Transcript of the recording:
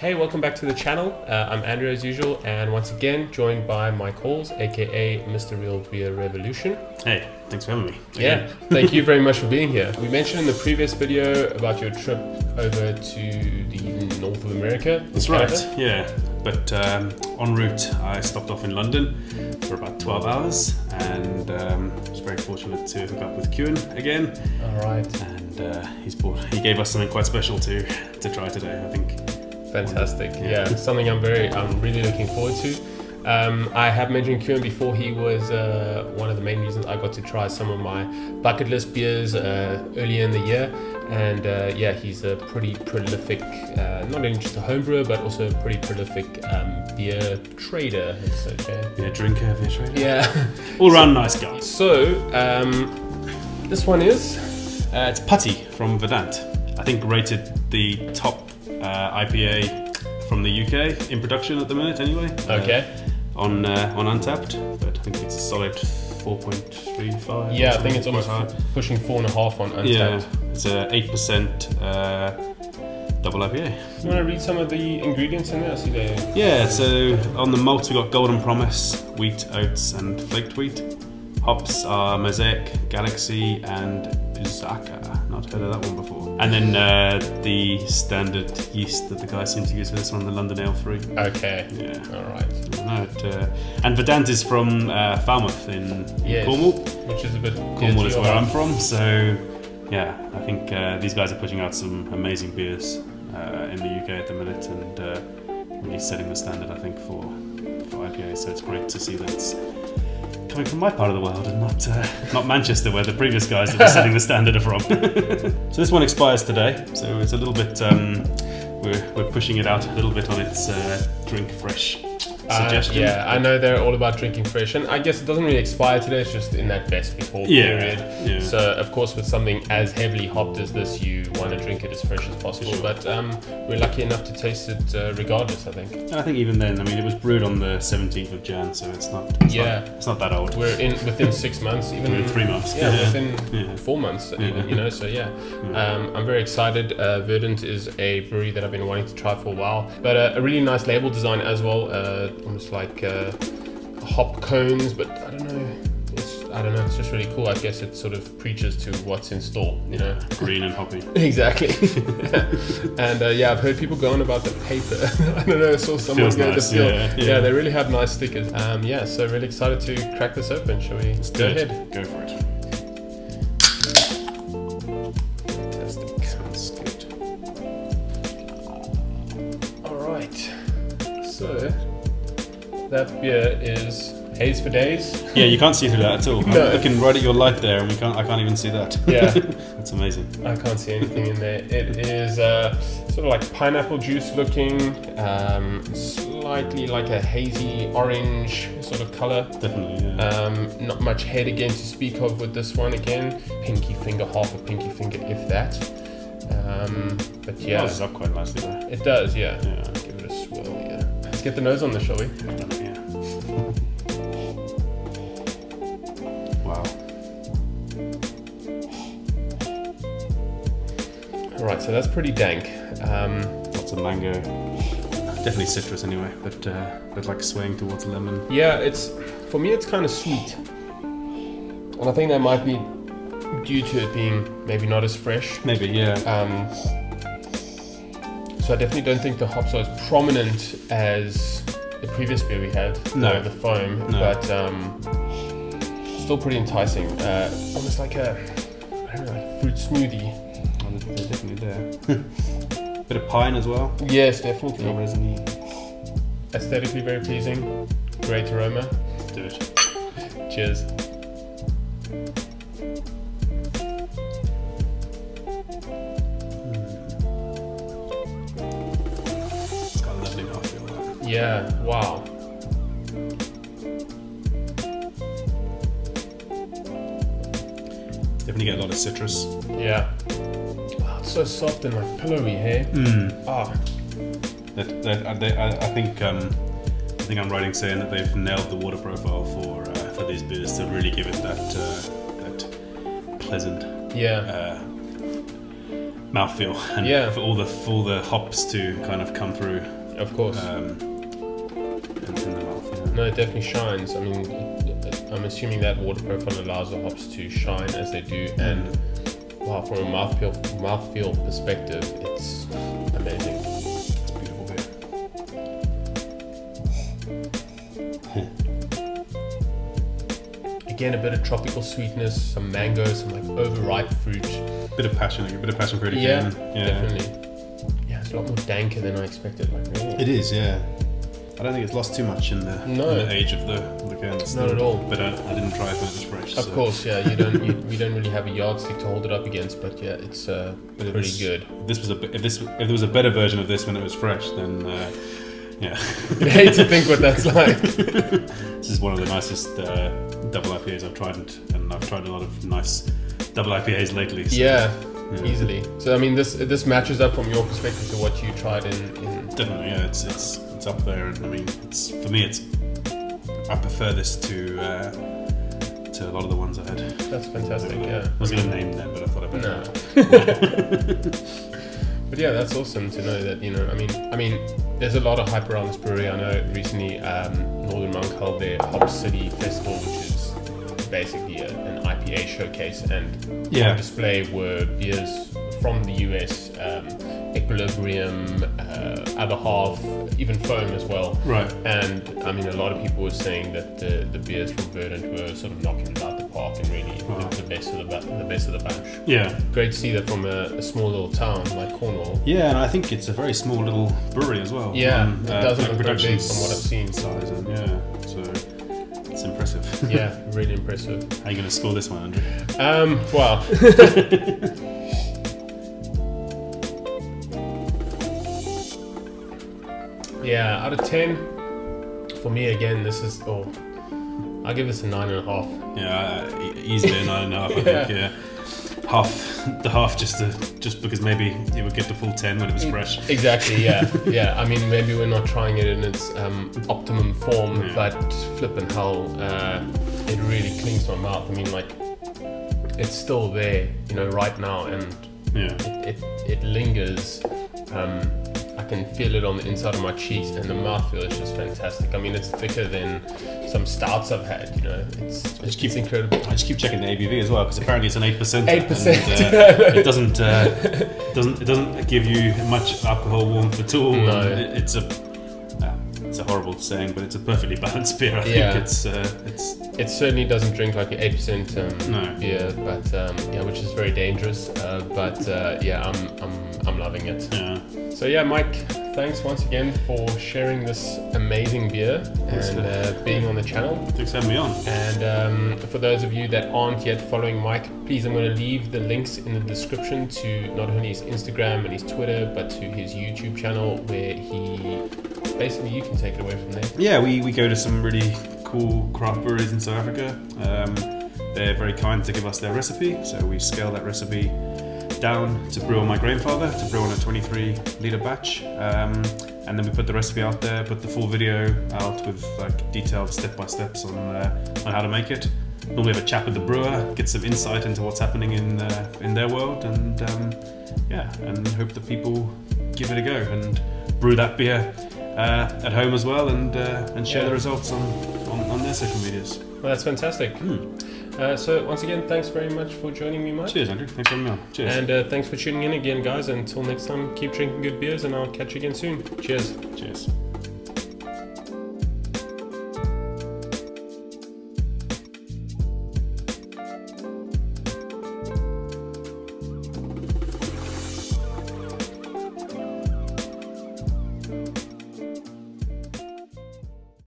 Hey, welcome back to the channel. I'm Andrew as usual, and once again joined by Mike Halls, aka Mr. Real Beer Revolution. Hey, thanks for having me. Yeah, thank you very much for being here. We mentioned in the previous video about your trip over to the north of America. That's right, yeah. But en route, I stopped off in London for about 12 hours, and was very fortunate to hook up with Kieran again. All right. And he gave us something quite special to try today, I think. Fantastic. Yeah, something I'm really looking forward to. I have mentioned Kieran before. He was one of the main reasons I got to try some of my bucket list beers earlier in the year. And yeah, he's a pretty prolific, not only just a home brewer, but also a pretty prolific beer trader and such. Beer drinker, beer trader. Yeah. All round nice guy. So, this one is? It's Putty from Verdant. I think rated the top IPA from the UK in production at the minute anyway. Okay. On Untapped, but I think it's a solid 4.35. Yeah, I think it's almost pushing 4.5 on Untapped. Yeah, it's a 8% double IPA. You want to read some of the ingredients in there? I see there. Yeah, so on the malts we got Golden Promise, wheat, oats and flaked wheat. Hops are Mosaic, Galaxy and Uzaka. Not heard of that one before. And then the standard yeast that the guys seem to use for this one, the London Ale 3. Okay. Yeah. All right. And Verdant is from Falmouth in Cornwall. Which is a bit... Cornwall is where I'm from, so yeah, I think these guys are putting out some amazing beers in the UK at the minute, and really setting the standard, I think, for IPA. So it's great to see that it's coming from my part of the world and not Manchester, where the previous guys that were setting the standard are from. So this one expires today, so it's a little bit we're pushing it out a little bit on its drink fresh suggestion. Yeah, I know they're all about drinking fresh, and I guess it doesn't really expire today, it's just in that best before period. Yeah. So of course with something as heavily hopped as this, you want to drink it as fresh as possible. Sure. But we're lucky enough to taste it regardless, I think. And I think even then, I mean, it was brewed on the 17th of Jan, so it's not that old. We're within 6 months, even within 3 months. Yeah, within 4 months even, you know, so yeah. I'm very excited. Verdant is a brewery that I've been wanting to try for a while, but a really nice label design as well. Almost like hop cones, but I don't know. It's just really cool. I guess it sort of preaches to what's in store, you know. Green and hoppy. Exactly. And yeah, I've heard people go on about the paper. I don't know. I saw someone go nice. the feel. Yeah, they really have nice stickers. Yeah, so really excited to crack this open. Shall we? Let's go ahead. Go for it. Fantastic. Sounds good. All right. So that beer is Haze for Days. Yeah, you can't see through that at all. No. I'm looking right at your light there, and I can't even see that. Yeah. That's amazing. I can't see anything in there. It is sort of like pineapple juice looking, slightly like a hazy orange sort of color. Definitely, yeah. Not much head again to speak of with this one again. Pinky finger, half a pinky finger, if that. But yeah. It rises up quite nicely there. It does, yeah. Give it a swirl, yeah. Let's get the nose on this, shall we? Yeah. Wow. Alright, so that's pretty dank. Lots of mango. Definitely citrus anyway, but like swaying towards lemon. Yeah, for me it's kind of sweet. And I think that might be due to it being maybe not as fresh. Maybe, yeah. So I definitely don't think the hops are as prominent as the previous beer we had. No. The foam, no. But still pretty enticing. Almost like a fruit smoothie. Oh, they're definitely there. Bit of pine as well. Yes, definitely. Real resiny. Aesthetically very pleasing. Great aroma. Let's do it. Cheers. It's got a lovely mouthfeel. Yeah, wow. Definitely get a lot of citrus. Yeah. Oh, it's so soft and like pillowy, hey? Ah. I think I'm right in saying that they've nailed the water profile for these beers to really give it that pleasant mouthfeel, and for all the hops to kind of come through. Of course. In the mouth. Yeah. No, it definitely shines. I mean, I'm assuming that water profile allows the hops to shine as they do, and wow, from a mouthfeel perspective, it's amazing. It's a beautiful beer. Again, a bit of tropical sweetness, some mango, some like overripe fruit. Bit of passion fruit Yeah, again. Definitely. Yeah, it's a lot more danker than I expected. Like, really. It is, yeah. I don't think it's lost too much in the age of the can. Not at all. But I didn't try it when it was fresh. Of course, yeah. We don't really have a yardstick to hold it up against, but yeah, it's pretty good. If there was a better version of this when it was fresh, then yeah. You hate to think what that's like. This is one of the nicest double IPAs I've tried, and I've tried a lot of nice double IPAs lately. So, yeah, easily. So I mean, this matches up from your perspective to what you tried in. Definitely, yeah. It's up there, and I mean, for me, I prefer this to a lot of the ones I had. That's fantastic. Yeah. I was going to name them, but I thought I'd better. No. But yeah, that's awesome to know that, I mean, there's a lot of hype around this brewery. I know recently Northern Monk held their Hop City Festival, which is basically an IPA showcase, and on display were beers from the US, Equilibrium, Other Half, even Foam as well. Right. And I mean, a lot of people were saying that the beers from Verdant were sort of knocking it out the park and really the best of the bunch. Yeah. Great to see that from a small little town like Cornwall. Yeah, and I think it's a very small little brewery as well. Yeah, it doesn't look very big from what I've seen. Size, and so it's impressive. Yeah, really impressive. How are you going to score this one, Andrew? Well. Yeah, out of 10, for me again, this is, I'll give this a 9.5. Yeah, easily a 9.5, I think, yeah. Half just because maybe it would get the full 10 when it was fresh. Exactly, yeah. Yeah, I mean, maybe we're not trying it in its optimum form, but flippin' hell, it really clings to my mouth. I mean, like, it's still there, right now, and it lingers. I can feel it on the inside of my cheeks, and the mouthfeel is just fantastic. I mean, it's thicker than some stouts I've had. It's incredible. I just keep checking the ABV as well, because apparently it's an 8%. 8%. It doesn't give you much alcohol warmth at all. No. It's a horrible saying, but it's a perfectly balanced beer. I think it certainly doesn't drink like an 8% beer, but which is very dangerous. I'm loving it. Yeah. So yeah, Mike, thanks once again for sharing this amazing beer and being on the channel. Thanks for having me on. And for those of you that aren't yet following Mike, please, I'm going to leave the links in the description to not only his Instagram and his Twitter, but to his YouTube channel, where basically you can take it away from there. Yeah, we go to some really cool craft breweries in South Africa. They're very kind to give us their recipe, so we scale that recipe down to brew on my grandfather, to brew on a 23-litre batch, and then we put the recipe out there, put the full video out with like detailed step-by-steps on how to make it. Normally have a chat with the brewer, get some insight into what's happening in their world, and and hope that people give it a go and brew that beer at home as well, and share the results on their social medias. Well, that's fantastic. So once again, thanks very much for joining me, Mike. Cheers, Andrew. Thanks for having me on. Cheers. And thanks for tuning in again, guys. Until next time, keep drinking good beers, and I'll catch you again soon. Cheers. Cheers.